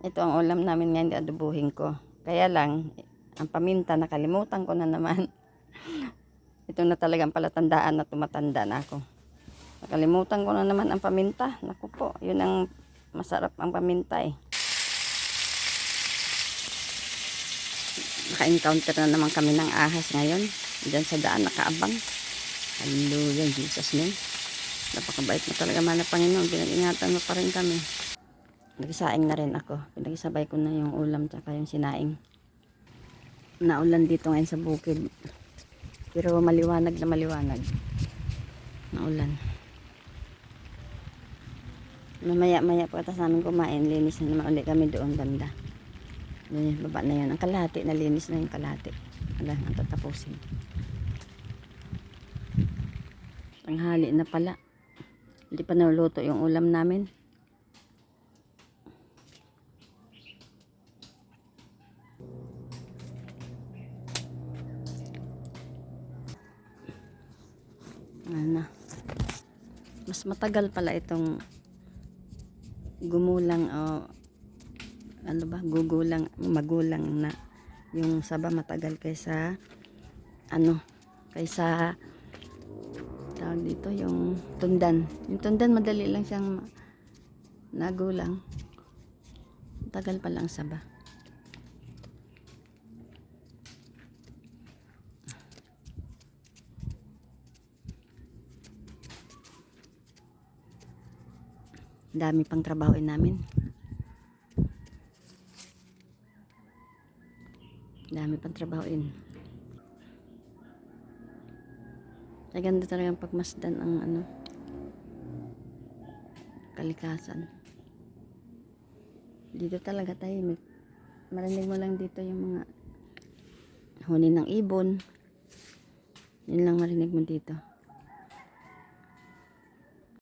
Ito ang ulam namin ngayon, adobuhin ko. Kaya lang, ang paminta, nakalimutan ko na naman. Ito na talagang palatandaan na tumatanda na ako. Nakalimutan ko na naman ang paminta. Naku po, yun ang masarap ang paminta eh. Naka-encounter na naman kami ng ahas ngayon. Diyan sa daan, nakaabang. Hallelujah, Jesus name. Napakabait mo talaga man na Panginoon. Pinag-ingatan mo pa rin kami. Nagsaing na rin ako. Pinagsabay ko na yung ulam tsaka yung sinaing. Naulan dito ngayon sa bukid. Pero maliwanag na maliwanag. Naulan. Maya pagkatapos namin kumain, linis na naman ulit kami doon banda. Yun, baba na yun. Ang kalahati, nalinis na yung kalahati. Wala, ang tatapusin. Tanghali na pala. Hindi pa naluto yung ulam namin. Ano, mas matagal pala itong gumulang o ano ba, magulang na yung saba matagal kaysa ano, kaysa tawag dito yung tundan. Yung tundan madali lang siyang nagulang. Tagal pa lang saba. Dami pang trabahoin namin. Dami pang trabahoin. Ganda talagang pagmasdan ang ano, kalikasan. Dito talaga tahimik. Marinig mo lang dito yung mga huni ng ibon. Yun lang marinig mo dito.